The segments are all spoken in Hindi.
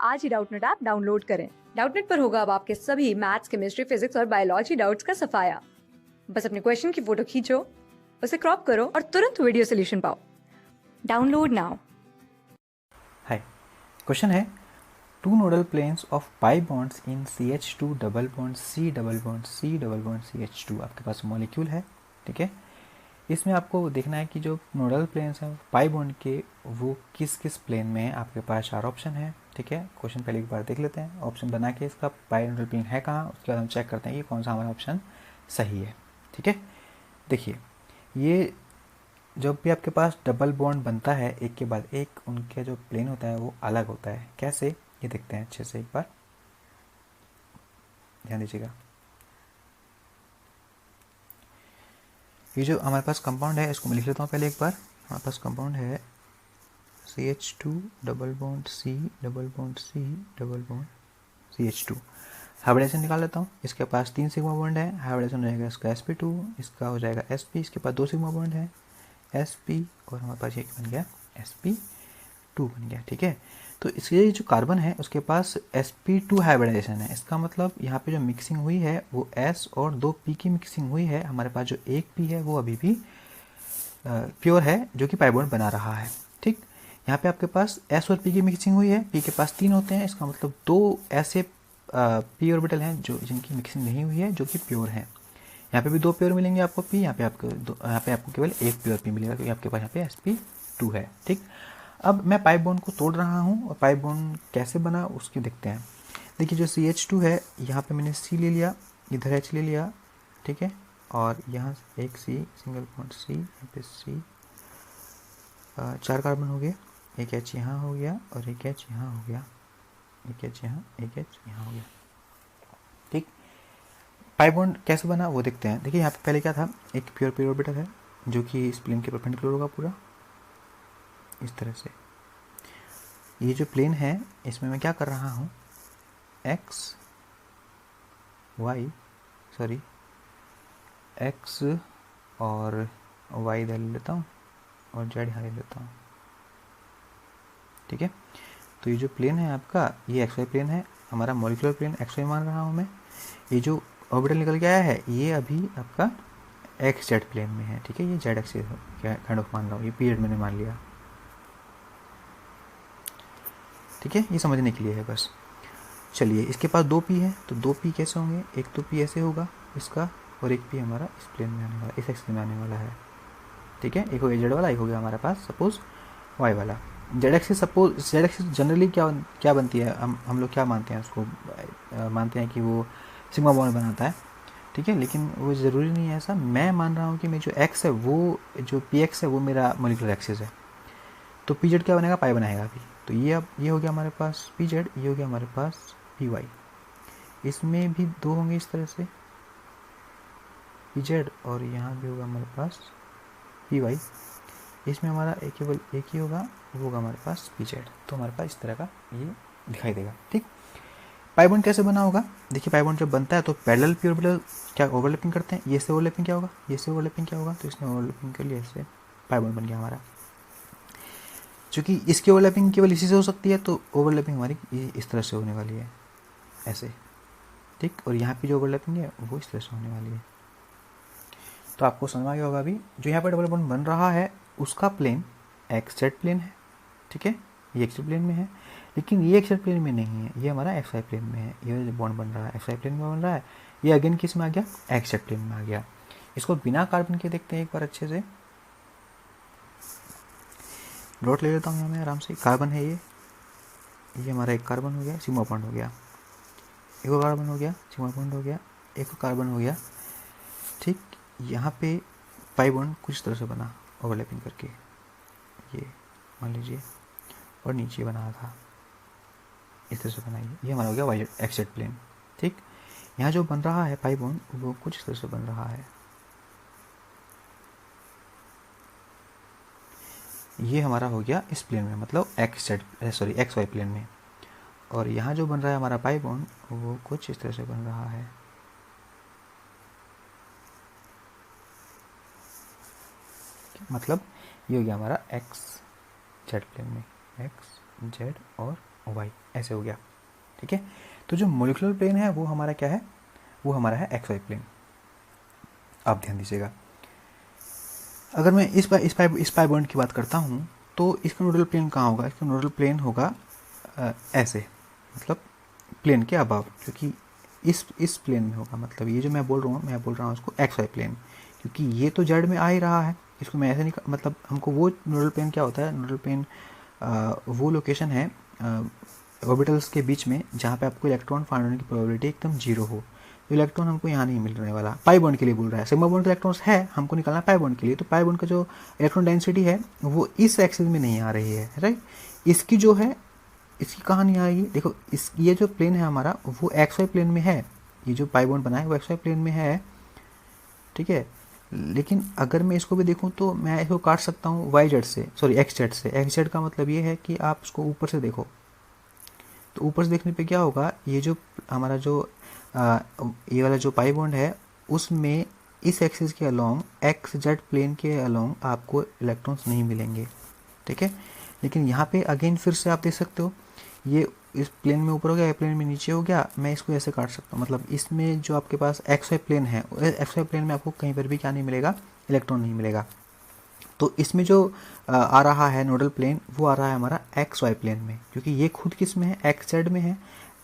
आज ही डाउटनट ऐप डाउनलोड करें। डाउटनट पर होगा अब आपके सभी मैथ्स, केमिस्ट्री, फिजिक्स और बायोलॉजी डाउट्स का सफाया। बस अपने क्वेश्चन की फोटो खींचो, उसे क्रॉप करो और तुरंत वीडियो सोल्यूशन पाओ। Download now. हाय, क्वेश्चन है two nodal planes of pi bonds in CH2 double bond C double bond C double bond CH2 आपके पास मॉलिक्यूल है। ठीक है, इसमें आपको देखना है कि जो नोडल प्लेन्स हैं पाई बॉन्ड के वो किस किस प्लेन में है। आपके पास 4 ऑप्शन है। ठीक है, क्वेश्चन पहले एक बार देख लेते हैं। ऑप्शन बना के इसका पाई नोडल प्लेन है कहाँ, उसके बाद हम चेक करते हैं कि कौन सा हमारा ऑप्शन सही है। ठीक है, देखिए ये जब भी आपके पास डबल बॉन्ड बनता है एक के बाद एक, उनके जो प्लेन होता है वो अलग होता है। कैसे, ये देखते हैं अच्छे से, एक बार ध्यान दीजिएगा। ये जो हमारे पास कंपाउंड है इसको मैं लिख लेता हूँ पहले एक बार। हमारे पास कंपाउंड है CH2 double bond C double bond C double bond CH2। Hybridisation निकाल लेता हूँ। इसके पास 3 सिग्मा बॉन्ड है, हाइब्रिडेशन रहेगा इसका sp2, इसका हो जाएगा sp, इसके पास 2 सिग्मा बॉन्ड है sp, और हमारे पास ये बन गया sp2 बन गया। ठीक है, तो इसके जो कार्बन है उसके पास sp2 हाइब्रिडाइजेशन है। इसका मतलब यहाँ पे जो मिक्सिंग हुई है वो s और 2 p की मिक्सिंग हुई है। हमारे पास जो एक p है वो अभी भी प्योर है, जो कि पाई बॉन्ड बना रहा है। ठीक, यहाँ पे आपके पास s और p की मिक्सिंग हुई है, p के पास 3 होते हैं। इसका मतलब 2 ऐसे p ऑर्बिटल हैं जो जिनकी मिक्सिंग नहीं हुई है, जो कि प्योर हैं। यहाँ पे भी 2 प्योर मिलेंगे आपको p, यहाँ पे आपको केवल एक प्योर p मिलेगा, क्योंकि आपके पास यहाँ पे sp2 है। ठीक, अब मैं पाई बॉन्ड को तोड़ रहा हूँ और पाई बॉन्ड कैसे बना उसकी देखते हैं। देखिए जो CH2 है, यहाँ पे मैंने C ले लिया, इधर H ले लिया। ठीक है, और यहाँ एक C सिंगल बॉन्ड C, यहाँ पे C, 4 कार्बन हो गए, एक H यहाँ हो गया और एक H यहाँ हो गया, एक H यहाँ, एक H यहाँ हो गया। ठीक, पाई बॉन्ड कैसे बना वो देखते हैं। देखिए यहाँ पे पहले क्या था, एक प्योर प्योर ऑर्बिटल है जो कि इस प्लेन के परपेंडिकुलर होगा पूरा इस तरह से। ये जो प्लेन है इसमें मैं क्या कर रहा हूँ, x और y इधर ले लेता हूँ और z यहाँ ले लेता हूँ। ठीक है, तो ये जो प्लेन है आपका, ये XY प्लेन है, हमारा मॉलिक्यूलर प्लेन XY मान रहा हूँ मैं। ये जो ऑर्बिटल निकल के आया है ये अभी आपका XZ प्लेन में है। ठीक है, ये Z एक्सिस काइंड ऑफ मान रहा हूँ, ये पीरियड मैंने मान लिया। ठीक है, ये समझने के लिए है बस। चलिए, इसके पास 2 p है, तो 2 p कैसे होंगे, एक तो p ऐसे होगा इसका, और एक p हमारा इस प्लेन में आने वाला, इस एक्सिस में आने वाला है। ठीक है, एक हो गया z वाला, एक हो गया हमारे पास सपोज y वाला। z axis, suppose z axis generally क्या बनती है, हम लोग क्या मानते हैं उसको, मानते हैं कि वो सिग्मा बॉन्ड बनाता है। ठीक है, लेकिन वो ज़रूरी नहीं है ऐसा। मैं मान रहा हूँ कि मेरी जो x है, वो जो px है वो मेरा मोलिकुलर एक्सिस है, तो pz क्या बनेगा, पाई बनाएगा अभी। तो ये अब ये हो गया हमारे पास pz, ये हो गया हमारे पास py। इसमें भी 2 होंगे इस तरह से pz, और यहाँ भी होगा हमारे पास py। इसमें हमारा केवल एक ही होगा, वो होगा हमारे पास pz। तो हमारे पास इस तरह का ये दिखाई देगा। ठीक, पाई बॉन्ड कैसे बना होगा, देखिए पाई बॉन्ड जब बनता है तो पैरेलल पी ऑर्बिटल क्या ओवरलैपिंग करते हैं, ये से ओवरलैपिंग क्या होगा, ये से ओवरलैपिंग क्या होगा, तो इसने ओवरलैपिंग कर लिया, इससे पाई बॉन्ड बन गया हमारा। चूँकि इसकी ओवरलैपिंग केवल इसी से हो सकती है, तो ओवरलैपिंग हमारी इस तरह से होने वाली है, ऐसे। ठीक, और यहाँ पे जो ओवरलैपिंग है वो इस तरह से होने वाली है। तो आपको समझ आ गया होगा अभी, जो यहाँ पर डबल बॉन्ड बन रहा है उसका प्लेन XZ प्लेन है। ठीक है, ये XZ प्लेन में है, लेकिन ये XZ प्लेन में नहीं है, ये हमारा XY प्लेन में है। ये जो बॉन्ड बन रहा है XY प्लेन में बन रहा है, ये अगेन किस में आ गया, XZ प्लेन में आ गया। इसको बिना कार्बन के देखते हैं एक बार अच्छे से। डॉट ले लेता हूँ यहाँ मैं आराम से। कार्बन है ये हमारा एक कार्बन हो गया, सिग्मा बॉन्ड हो गया, एक और कार्बन हो गया, सिग्मा बॉन्ड हो गया, एक और कार्बन हो गया। ठीक, यहाँ पे पाई बॉन्ड कुछ तरह से बना ओवरलैपिंग करके, ये मान लीजिए, और नीचे बना था इस तरह से बनाइए, ये हमारा हो गया वाई XZ प्लेन। ठीक, यहाँ जो बन रहा है पाई बॉन्ड वो कुछ इस तरह से बन रहा है, ये हमारा हो गया इस प्लेन में, मतलब XY प्लेन में। और यहाँ जो बन रहा है हमारा पाई बॉन्ड वो कुछ इस तरह से बन रहा है। मतलब ये हो गया हमारा XZ प्लेन में, XZ और वाई, ऐसे हो गया। ठीक है, तो जो मोलिकुलर प्लेन है वो हमारा क्या है, वो हमारा है एक्स वाई प्लेन। आप ध्यान दीजिएगा, अगर मैं इस पाई बॉन्ड की बात करता हूँ तो इसका नोडल प्लेन कहाँ होगा, इसका नोडल प्लेन होगा ऐसे, मतलब प्लेन के अबाव, क्योंकि इस प्लेन में होगा। मतलब ये जो मैं बोल रहा हूँ उसको एक्स वाई प्लेन, क्योंकि ये तो जेड में आ ही रहा है, इसको मैं ऐसे नहीं मतलब हमको वो नोडल प्लेन क्या होता है, नोडल प्लेन वो लोकेशन है ऑर्बिटल्स के बीच में जहाँ पे आपको इलेक्ट्रॉन फाइंड होने की प्रोबेबिलिटी एकदम जीरो हो। तो इलेक्ट्रॉन हमको यहाँ नहीं मिलने वाला। पाई बॉन्ड के लिए बोल रहा है, सिग्मा बॉन्ड के इलेक्ट्रॉन्स है, हमको निकालना पाई बॉन्ड के लिए, तो पाई बॉन्ड का जो इलेक्ट्रॉन डेंसिटी है वो इस एक्सिस में नहीं आ रही है, राइट। इसकी जो है, इसकी कहाँ नहीं आएगी, देखो इस ये जो प्लेन है हमारा वो एक्स वाई प्लेन में है, ये जो पाई बॉन्ड बना है वो एक्स वाई प्लेन में है, ठीक है। लेकिन अगर मैं इसको भी देखूं तो मैं इसको काट सकता हूँ वाई जेड से, सॉरी एक्स जेड से। एक्स जेड का मतलब ये है कि आप उसको ऊपर से देखो, तो ऊपर से देखने पे क्या होगा, ये जो हमारा जो ये वाला जो पाई बॉन्ड है उसमें इस एक्सिस के अलोंग, एक्स जेड प्लेन के अलोंग आपको इलेक्ट्रॉन्स नहीं मिलेंगे, ठीक है। लेकिन यहाँ पे अगेन फिर से आप देख सकते हो, ये इस प्लेन में ऊपर हो गया, ये प्लेन में नीचे हो गया, मैं इसको ऐसे काट सकता हूँ। मतलब इसमें जो आपके पास एक्स वाई प्लेन है, एक्स वाई प्लेन में आपको कहीं पर भी क्या नहीं मिलेगा, इलेक्ट्रॉन नहीं मिलेगा। तो इसमें जो आ रहा है नोडल प्लेन वो आ रहा है हमारा एक्स वाई प्लेन में, क्योंकि ये खुद किस में है, एक्स जेड में है।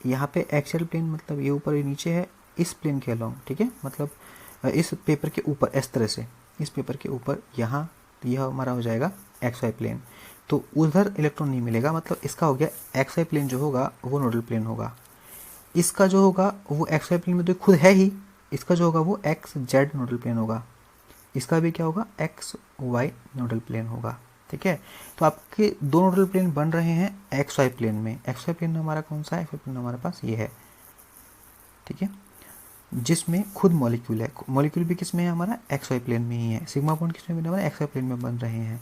यहाँ पे एक्स जेड प्लेन मतलब ये ऊपर ये नीचे है इस प्लेन के अलोंग, ठीक है। मतलब इस पेपर के ऊपर इस तरह से, इस पेपर के ऊपर यहाँ, तो यह हमारा हो जाएगा एक्स वाई प्लेन। तो उधर इलेक्ट्रॉन नहीं मिलेगा, मतलब इसका हो गया एक्स वाई प्लेन जो होगा वो नोडल प्लेन होगा। इसका जो होगा वो एक्स वाई प्लेन में तो खुद है ही, इसका जो होगा वो एक्स जेड नोडल प्लेन होगा। इसका भी क्या होगा, एक्स वाई नोडल प्लेन होगा, ठीक है। तो आपके दो नोडल प्लेन बन रहे हैं एक्स वाई प्लेन में। एक्स वाई प्लेन हमारा कौन सा है, एक्स वाई प्लेन हमारे पास ये है, ठीक है, जिसमें खुद मॉलिक्यूल है। मॉलिक्यूल भी किस में है हमारा, एक्स वाई प्लेन में ही है। सिग्मा बॉन्ड किस में बने हमारे, एक्स वाई प्लेन में बन रहे हैं।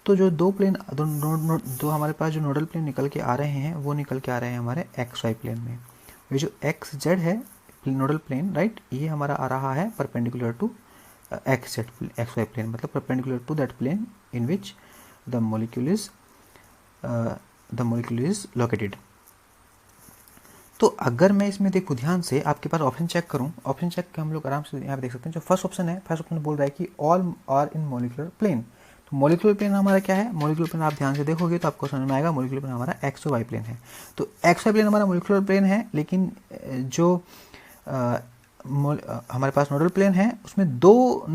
तो जो दो प्लेन दो हमारे पास जो नोडल प्लेन निकल के आ रहे हैं वो निकल के आ रहे हैं हमारे एक्स वाई प्लेन में। ये जो एक्स जेड है नोडल प्लेन, राइट, ये हमारा आ रहा है perpendicular to X Z X Y plane, मतलब perpendicular to that plane in which the molecule is located. तो अगर मैं इसमें देखूँ ध्यान से, आपके पास ऑप्शन चेक करूँ, ऑप्शन चेक के हम लोग आराम से यहाँ पे देख सकते हैं। जो फर्स्ट ऑप्शन है, फर्स्ट ऑप्शन बोल रहा है कि all are in molecular plane. तो मॉलिक्यूलर प्लेन हमारा क्या है, मॉलिक्यूलर प्लेन आप ध्यान से देखोगे तो आपको समझ में आएगा मॉलिक्यूलर प्लेन हमारा एक्स वाई प्लेन है। तो एक्स वाई प्लेन हमारा मॉलिक्यूलर प्लेन है, लेकिन जो हमारे पास नोडल प्लेन है उसमें दो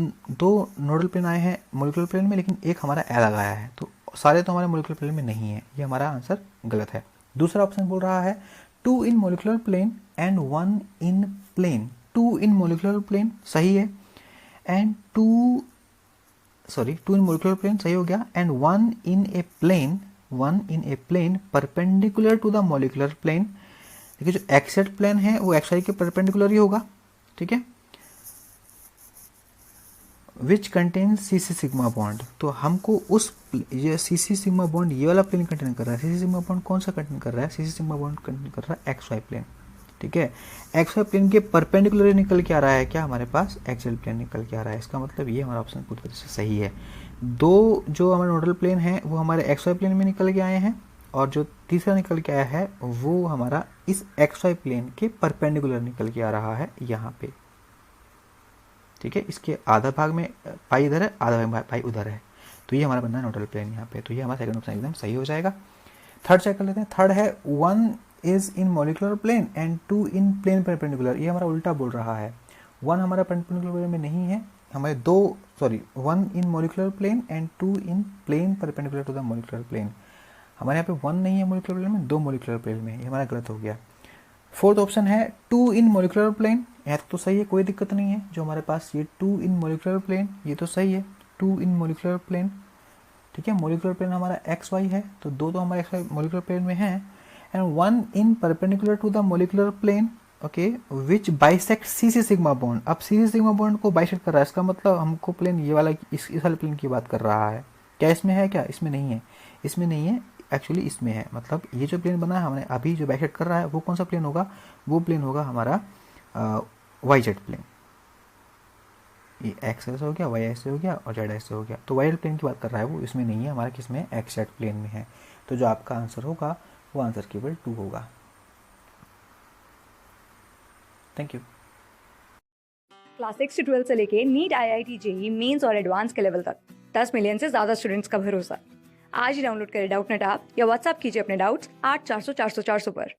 नोडल प्लेन आए हैं मॉलिक्यूलर प्लेन में, लेकिन एक हमारा अलग आया है। तो सारे तो हमारे मॉलिक्यूलर प्लेन में नहीं है, ये हमारा आंसर गलत है। दूसरा ऑप्शन बोल रहा है 2 in molecular plane and 1 in plane. 2 in molecular plane सही है, एंड 2 इन मॉलिक्यूलर प्लेन सही हो गया, and 1 in a plane perpendicular to the molecular plane. देखिए जो एक्स जेड प्लेन है वो एक्स वाई के परपेंडिकुलर ही होगा, ठीक है, which contain C C sigma bond. तो हमको उस ये सी सी सिग्मा बॉन्ड ये वाला प्लेन कंटेन कर रहा है। सी सी सिग्मा बॉन्ड कौन सा कंटेन कर रहा है, सी सी सिग्मा बॉन्ड कंटेन कर रहा है एक्स वाई प्लेन, ठीक है। एक्स वाई प्लेन के परपेंडिकुलर निकल के आ रहा है क्या, हमारे पास एक्स जेड प्लेन निकल के आ रहा है। इसका मतलब ये हमारा ऑप्शन पूरी तरह से सही है। दो जो हमारे नोडल प्लेन है वो हमारे एक्स वाई प्लेन में निकल के आए हैं, और जो तीसरा निकल के आया है वो हमारा इस एक्स वाई प्लेन के परपेंडिकुलर निकल के आ रहा है यहाँ पे, ठीक है। इसके आधा भाग में पाई इधर है, आधा भाग में पाई उधर है, तो ये हमारा बनना है नोडल प्लेन यहाँ पे। तो ये हमारा सेकंड ऑप्शन एकदम सही हो जाएगा। थर्ड चेक कर लेते हैं। थर्ड है 1 is in molecular plane and 2 in plane perpendicular. ये हमारा उल्टा बोल रहा है, 1 हमारा परपेंडिकुलर में नहीं है, हमारे 1 in molecular plane and 2 in plane perpendicular to the molecular plane. हमारे यहाँ पे 1 नहीं है मॉलिक्यूलर प्लेन में, 2 मॉलिक्यूलर प्लेन में, ये हमारा गलत हो गया। फोर्थ ऑप्शन है 2 इन मॉलिक्यूलर प्लेन, यहाँ तो सही है, कोई दिक्कत नहीं है। जो हमारे पास ये 2 इन मॉलिक्यूलर प्लेन, ये तो सही है, 2 इन मॉलिक्यूलर प्लेन, ठीक है। मॉलिक्यूलर प्लेन हमारा एक्स वाई है, तो दो तो हमारे एक्स वाई मॉलिक्यूलर प्लेन में है, and 1 in perpendicular to the molecular plane, okay, which bisect C C sigma bond. अब सी सी सिग्मा बॉन्ड को बाइसेक्ट कर रहा है, इसका मतलब हमको प्लेन ये वाला इस वाले प्लेन की बात कर रहा है। क्या इसमें है, क्या इसमें नहीं है, इसमें नहीं है, एक्चुअली इसमें है। मतलब ये जो प्लेन बना है हमने अभी जो बाइसेक्ट कर रहा है वो कौन सा प्लेन होगा, वो प्लेन होगा हमारा वाई जेड प्लेन। ये एक्स ऐसे हो गया, वाई ऐसे हो गया और जेड ऐसे हो गया। तो वाई जेड प्लेन की बात कर रहा है वो, इसमें नहीं है, हमारा किस में एक्स जेड प्लेन में है। तो जो आपका आंसर होगा वो आंसर केवल 2 होगा। Thank you. क्लास 6 से 12 से लेके नीट IIT JEE मेंस और एडवांस के लेवल तक 10 मिलियन से ज्यादा स्टूडेंट्स का भरोसा। आज ही डाउनलोड करें डाउटनेट ऐप या व्हाट्सएप कीजिए अपने डाउट्स 8400 400 400 पर।